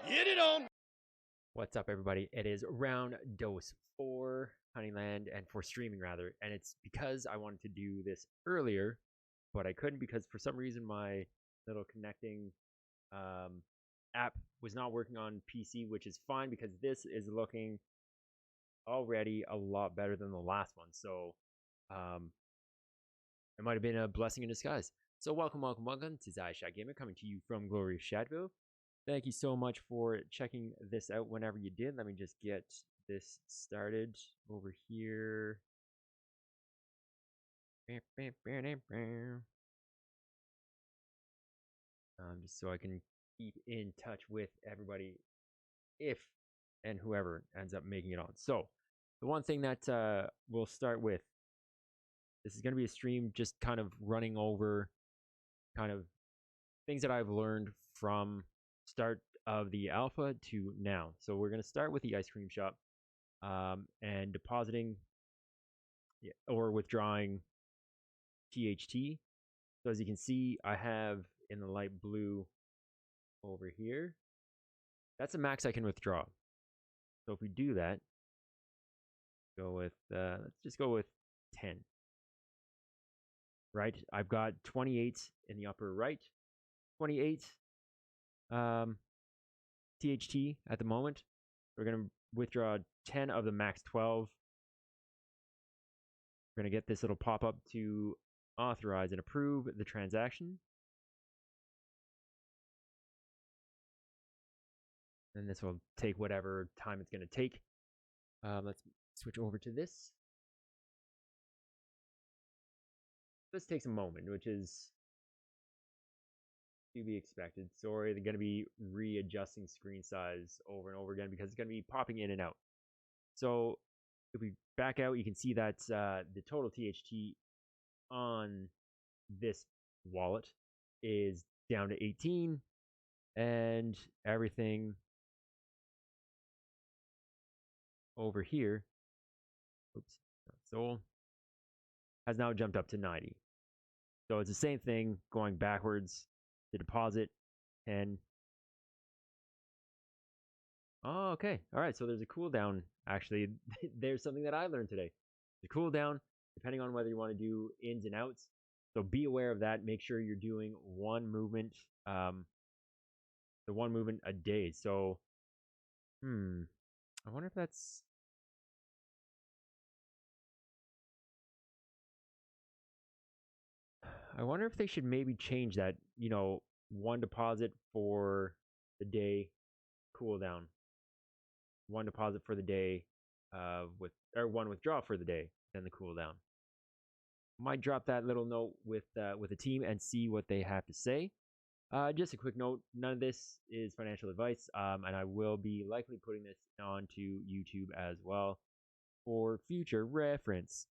Get it on! What's up, everybody? It is round dose for Honeyland and for streaming, rather. And it's because I wanted to do this earlier, but I couldn't because for some reason my little connecting app was not working on PC, which is fine because this is looking already a lot better than the last one. So it might have been a blessing in disguise. So welcome to Zai Gamer, coming to you from glorious Shadville. Thank you so much for checking this out whenever you did. Let me just get this started over here. Just so I can keep in touch with everybody if and whoever ends up making it on. So the one thing that we'll start with, this is going to be a stream just kind of running over kind of things that I've learned from start of the alpha to now. So we're going to start with the ice cream shop and depositing or withdrawing THT. So as you can see, I have in the light blue over here, that's the max I can withdraw. So if we do that, go with, let's just go with 10. Right, I've got 28 in the upper right, 28 THT at the moment. We're going to withdraw 10 of the max 12. We're going to get this little pop-up to authorize and approve the transaction. And this will take whatever time it's going to take. Let's switch over to this. This takes a moment, which is to be expected. Sorry, they're going to be readjusting screen size over and over again because it's going to be popping in and out. So if we back out, you can see that the total THT on this wallet is down to 18, and everything over here, oops, not sold, has now jumped up to 90. So it's the same thing going backwards. The deposit and oh, okay, all right. So there's a cooldown. Actually, there's something that I learned today. The cooldown, depending on whether you want to do ins and outs. So be aware of that. Make sure you're doing one movement, the one movement a day. So, I wonder if that's. I wonder if they should maybe change that. You know, one deposit for the day, cooldown. One deposit for the day, one withdraw for the day, then the cooldown. Might drop that little note with the team and see what they have to say. Just a quick note: none of this is financial advice, and I will be likely putting this onto YouTube as well for future reference.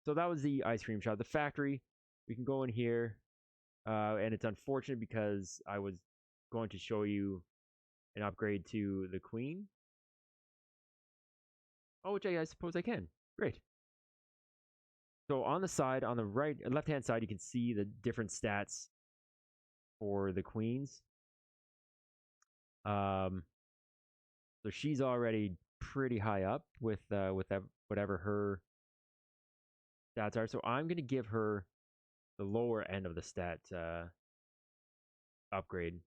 So that was the ice cream shop. The factory, we can go in here, and it's unfortunate because I was going to show you an upgrade to the queen. Oh, which I suppose I can. Great. So on the side, on the right, left-hand side, you can see the different stats for the queens. So she's already pretty high up with that, whatever her stats are. So I'm gonna give her the lower end of the stat upgrade.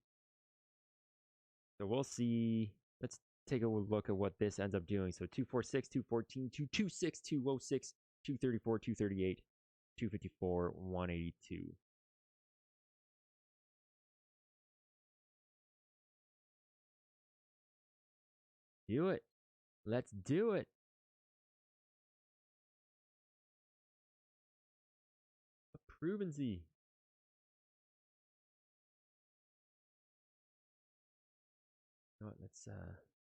So we'll see. Let's take a look at what this ends up doing. So 246, 214, 226, 206, 234, 238, 254, 182. Do it. Let's do it. Approvency. You know what, let's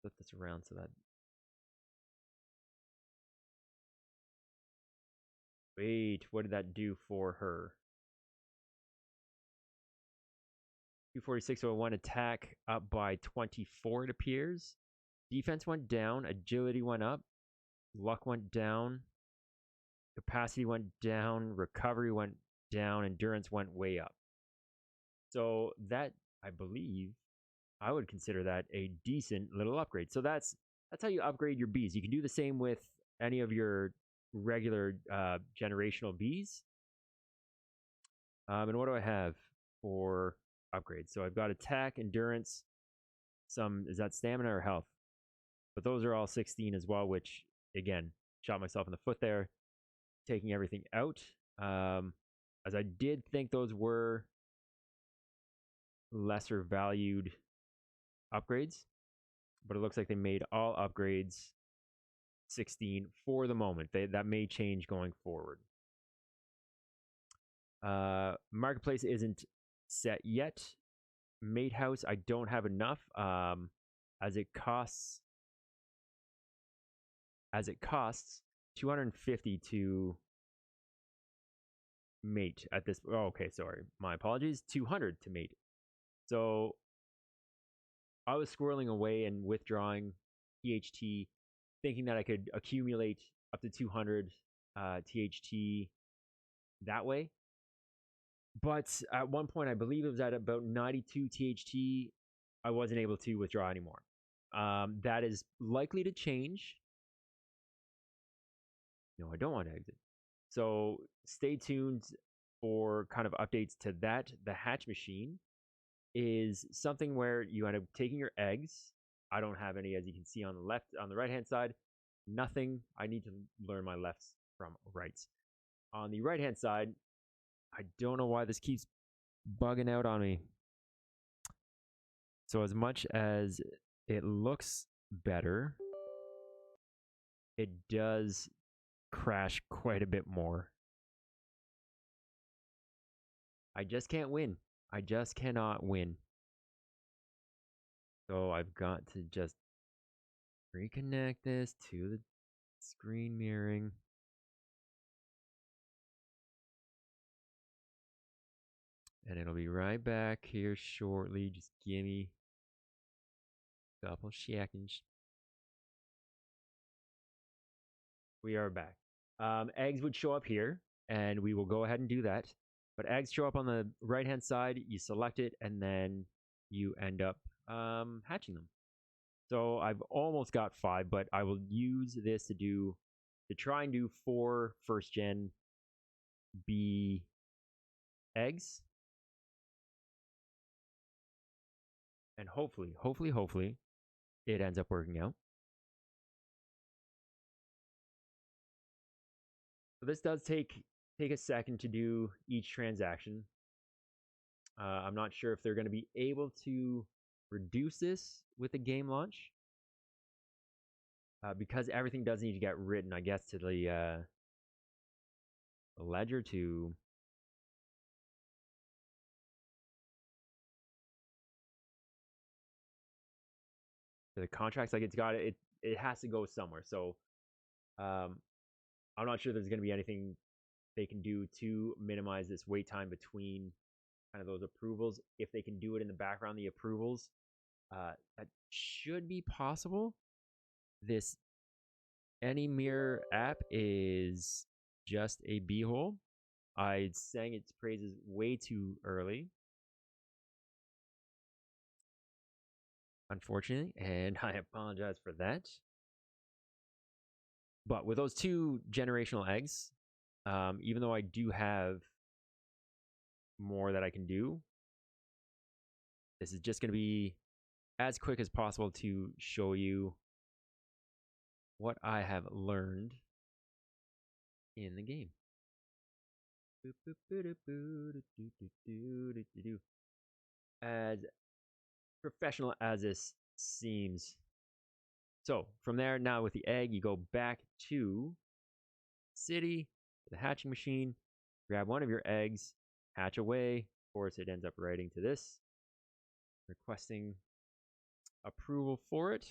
flip this around so that. Wait, what did that do for her? 246.01 attack up by 24, it appears. Defense went down, agility went up, luck went down, capacity went down, recovery went down, endurance went way up. So that, I believe, I would consider that a decent little upgrade. So that's how you upgrade your bees. You can do the same with any of your regular generational bees. And what do I have for upgrades? So I've got attack, endurance, some, is that stamina or health? But those are all 16 as well, which again, shot myself in the foot there, taking everything out. As I did think those were lesser valued upgrades, but it looks like they made all upgrades 16 for the moment. That may change going forward. Marketplace isn't set yet. Mate house, I don't have enough, as it costs 250 to mate at this. Oh, okay, sorry, my apologies. 200 to mate. So I was squirreling away and withdrawing THT, thinking that I could accumulate up to 200 THT that way. But at one point, I believe it was at about 92 THT, I wasn't able to withdraw anymore. That is likely to change. No, I don't want to exit. So stay tuned for kind of updates to that. The hatch machine is something where you end up taking your eggs. I don't have any, as you can see on the right hand side. Nothing. I need to learn my lefts from rights. On the right hand side, I don't know why this keeps bugging out on me. So as much as it looks better, it does crash quite a bit more. I just can't win. I just cannot win. So I've got to just reconnect this to the screen mirroring. And it'll be right back here shortly. Just give me a couple seconds. We are back. Eggs would show up here, and we will go ahead and do that. But eggs show up on the right-hand side. You select it, and then you end up hatching them. So I've almost got 5, but I will use this to try and do 4 first-gen bee eggs. And hopefully, it ends up working out. So this does take a second to do each transaction. I'm not sure if they're going to be able to reduce this with a game launch. Because everything does need to get written, I guess, to the ledger to the contracts. Like it has to go somewhere. So I'm not sure there's going to be anything they can do to minimize this wait time between kind of those approvals. If they can do it in the background, the approvals, that should be possible. This Any Mirror app is just a beehole. I sang its praises way too early, unfortunately, and I apologize for that. But with those 2 generational eggs, even though I do have more that I can do, this is just going to be as quick as possible to show you what I have learned in the game. As professional as this seems. So from there, now with the egg, you go back to city, the hatching machine, grab one of your eggs, hatch away. Of course, it ends up writing to this, requesting approval for it.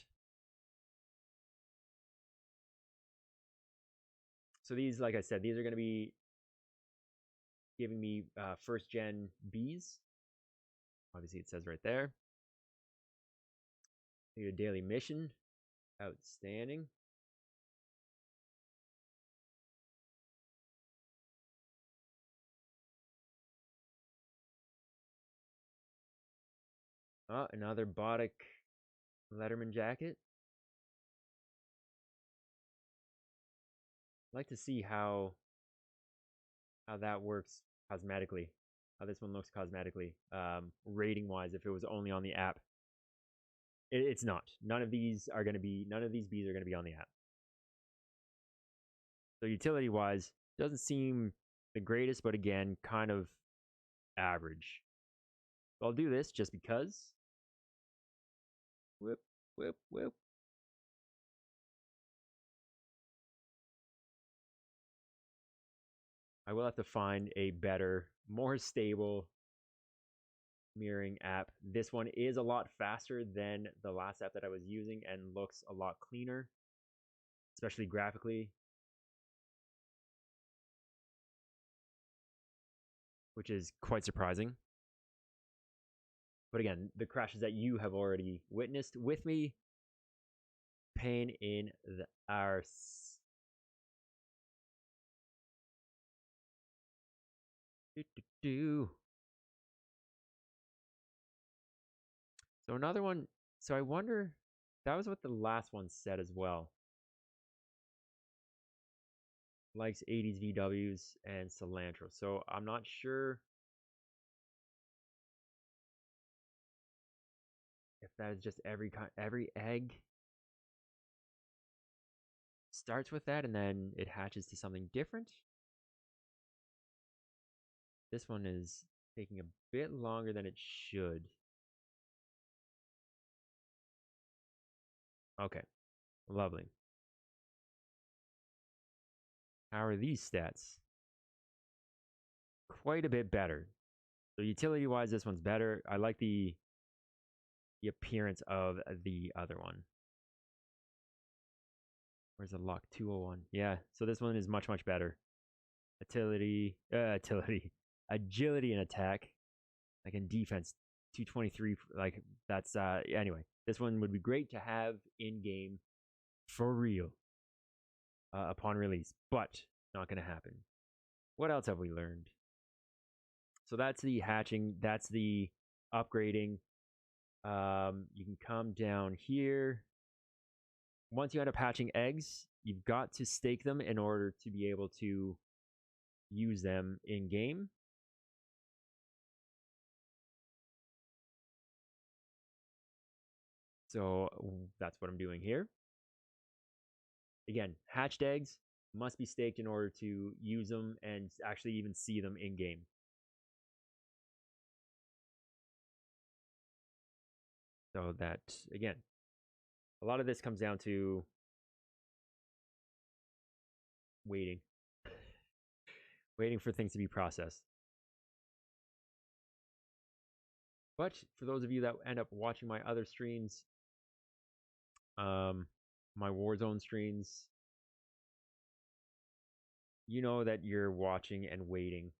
So these, like I said, these are going to be giving me first gen bees. Obviously, it says right there. Need a daily mission. Outstanding. Oh, another Botic Letterman jacket. I'd like to see how that works cosmetically. How this one looks cosmetically, rating wise, if it was only on the app. It's not. None of these bees are going to be on the app. So utility wise, doesn't seem the greatest, but again, kind of average. So I'll do this just because. Whip, whip, whip. I will have to find a better, more stable mirroring app. This one is a lot faster than the last app that I was using and looks a lot cleaner, especially graphically, which is quite surprising. But again, the crashes that you have already witnessed with me, pain in the arse. So another one. So I wonder, that was what the last one said as well. Likes 80s VWs and cilantro. So I'm not sure if that is just every egg starts with that and then it hatches to something different. This one is taking a bit longer than it should. Okay, lovely. How are these stats? Quite a bit better. So utility wise, this one's better. I like the appearance of the other one. Where's the lock? 201. Yeah, so this one is much, much better. Agility, agility and attack. Like in defense, 223. Like that's anyway. This one would be great to have in game for real upon release, but not going to happen. What else have we learned? So that's the hatching. That's the upgrading. You can come down here. Once you end up hatching eggs, you've got to stake them in order to be able to use them in game. So that's what I'm doing here. Again, hatched eggs must be staked in order to use them and actually even see them in game. So that, again, a lot of this comes down to waiting. Waiting for things to be processed. But for those of you that end up watching my other streams, my Warzone streams, you know that you're watching and waiting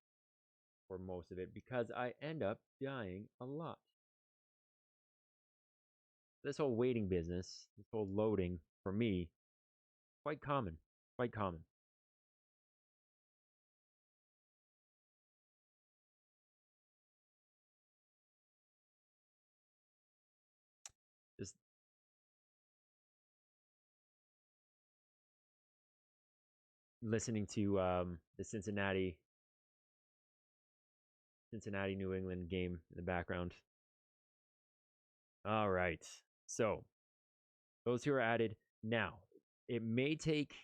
for most of it because I end up dying a lot. This whole waiting business, this whole loading, for me, quite common. Quite common. Just listening to the Cincinnati New England game in the background. All right. So those who are added now, it may take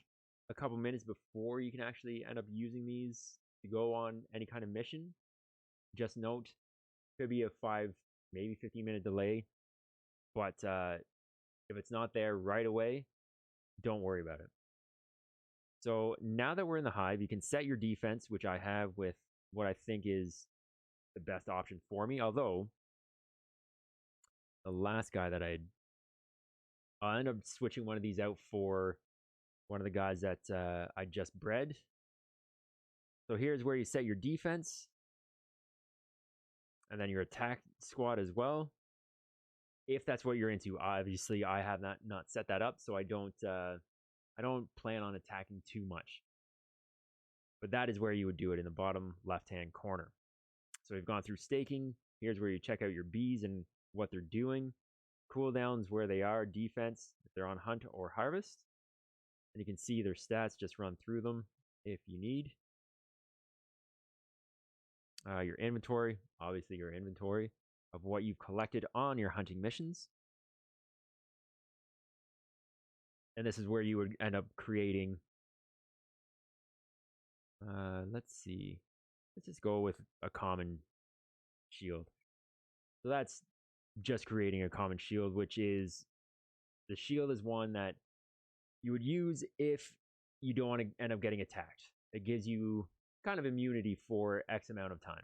a couple minutes before you can actually end up using these to go on any kind of mission. Just note, could be a 5, maybe 15-minute delay, but if it's not there right away, don't worry about it. So now that we're in the hive, you can set your defense, which I have with what I think is the best option for me. Although the last guy that I ended up switching one of these out for one of the guys that I just bred. So here's where you set your defense. And then your attack squad as well. If that's what you're into. Obviously, I have not set that up, so I don't plan on attacking too much. But that is where you would do it, in the bottom left-hand corner. So we've gone through staking. Here's where you check out your bees and what they're doing, cooldowns where they are, defense if they're on hunt or harvest, and you can see their stats. Just run through them if you need. Your inventory, obviously your inventory of what you've collected on your hunting missions. And this is where you would end up creating. Let's see. Let's just go with a common shield. So that's just creating a common shield, which is the shield is one that you would use if you don't want to end up getting attacked. It gives you kind of immunity for X amount of time.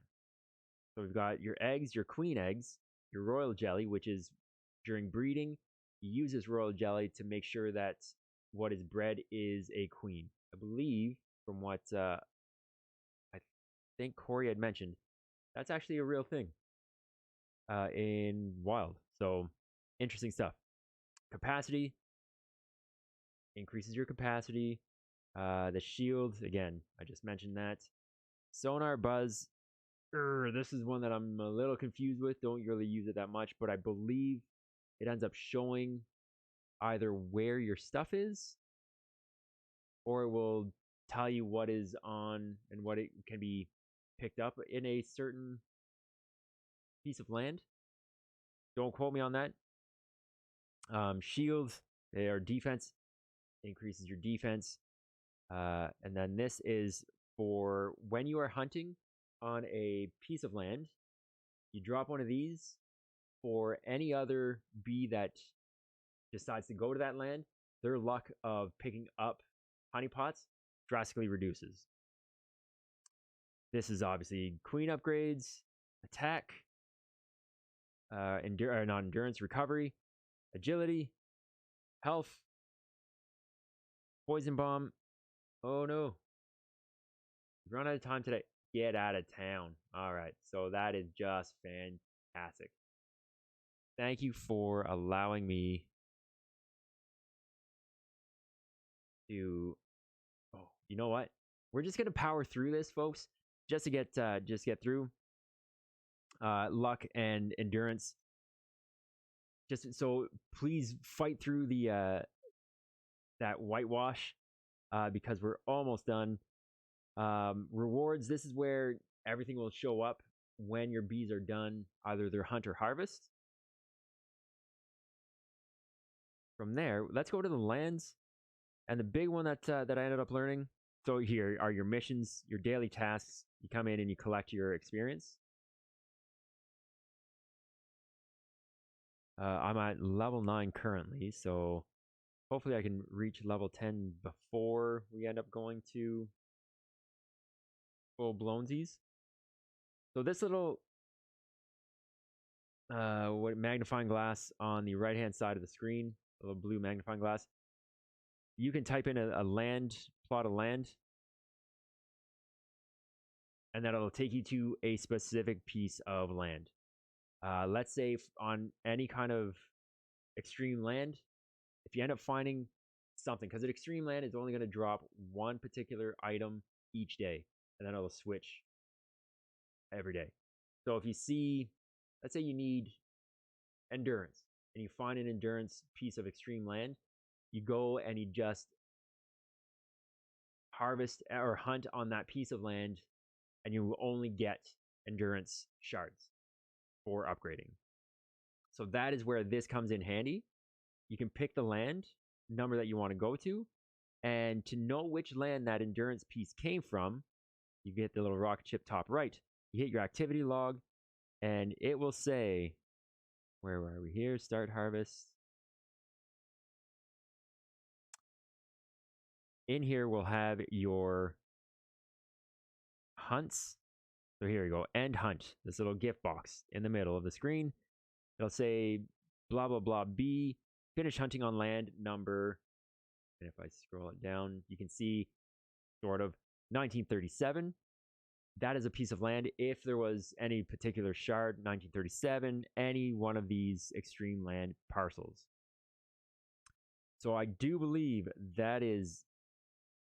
So we've got your eggs, your queen eggs, your royal jelly, which is during breeding, you use this royal jelly to make sure that what is bred is a queen. I believe from what I think Corey had mentioned, that's actually a real thing in wild. So interesting stuff. Capacity increases your capacity. The shield, again, I just mentioned that. Sonar buzz. This is one that I'm a little confused with. Don't really use it that much, but I believe it ends up showing either where your stuff is, or it will tell you what is on and what it can be picked up in a certain piece of land. Don't quote me on that. Shield, they are defense, increases your defense. And then this is for when you are hunting on a piece of land, you drop one of these. For any other bee that decides to go to that land, their luck of picking up honeypots drastically reduces. This is obviously queen upgrades, attack, not endurance, recovery, agility, health, poison bomb. Oh no, we've run out of time today. Get out of town. All right, so that is just fantastic. Thank you for allowing me to. Oh, you know what? We're just gonna power through this, folks, just to get through. Luck and endurance. Just so please fight through the that whitewash because we're almost done. Rewards. This is where everything will show up when your bees are done, either their hunt or harvest. From there, let's go to the lands. And the big one that I ended up learning. So here are your missions, your daily tasks. You come in and you collect your experience. I'm at level 9 currently, so hopefully I can reach level 10 before we end up going to full blownsies. So this little magnifying glass on the right hand side of the screen, a little blue magnifying glass, you can type in a land, plot of land, and that'll take you to a specific piece of land. Let's say on any kind of extreme land, if you end up finding something, because an extreme land is only going to drop one particular item each day, and then it'll switch every day. So if you see, let's say you need endurance, and you find an endurance piece of extreme land, you go and you just harvest or hunt on that piece of land, and you will only get endurance shards for upgrading. So that is where this comes in handy. You can pick the land number that you want to go to, and to know which land that endurance piece came from, you get the little rocket chip top right. You hit your activity log, and it will say, where are we here? Start harvest. In here, we'll have your hunts. So here we go, end hunt. This little gift box in the middle of the screen. It'll say blah, blah, blah, B, finish hunting on land number. And if I scroll it down, you can see sort of 1937. That is a piece of land. If there was any particular shard, 1937, any one of these extreme land parcels. So I do believe that is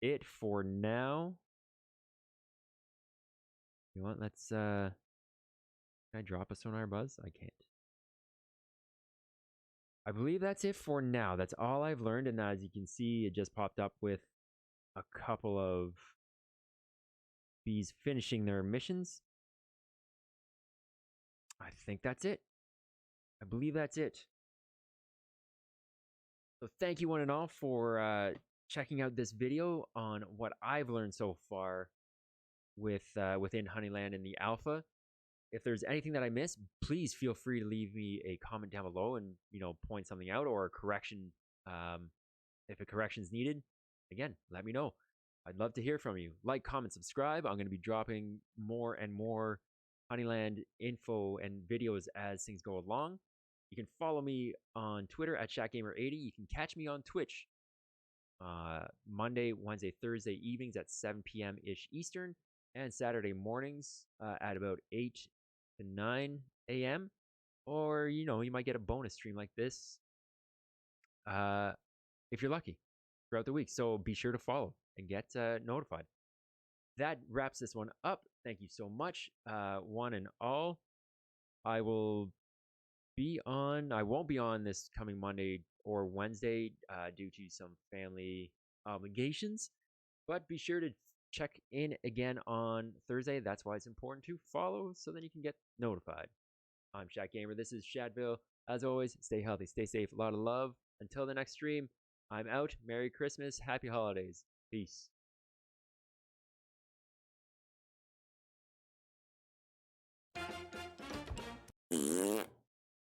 it for now. You know what? Let's can I drop a sonar buzz? I can't. I believe that's it for now. That's all I've learned. And as you can see, it just popped up with a couple of bees finishing their missions. I think that's it. I believe that's it. So thank you one and all for checking out this video on what I've learned so far with within Honeyland in the alpha. If there's anything that I missed, please feel free to leave me a comment down below and point something out or a correction. If a correction is needed, again, let me know. I'd love to hear from you. Like, comment, subscribe. I'm going to be dropping more and more Honeyland info and videos as things go along. You can follow me on Twitter at ShatGamer80. You can catch me on Twitch Monday, Wednesday, Thursday evenings at 7 p.m. ish Eastern, and Saturday mornings at about 8 to 9 a.m. Or you might get a bonus stream like this if you're lucky throughout the week. So be sure to follow and get notified. That wraps this one up. Thank you so much, one and all. I won't be on this coming Monday or Wednesday due to some family obligations, but be sure to check in again on Thursday. That's why it's important to follow, so then you can get notified. I'm Shat Gamer. This is Shadville. As always, stay healthy, stay safe, a lot of love. Until the next stream, I'm out. Merry Christmas, happy holidays. Peace.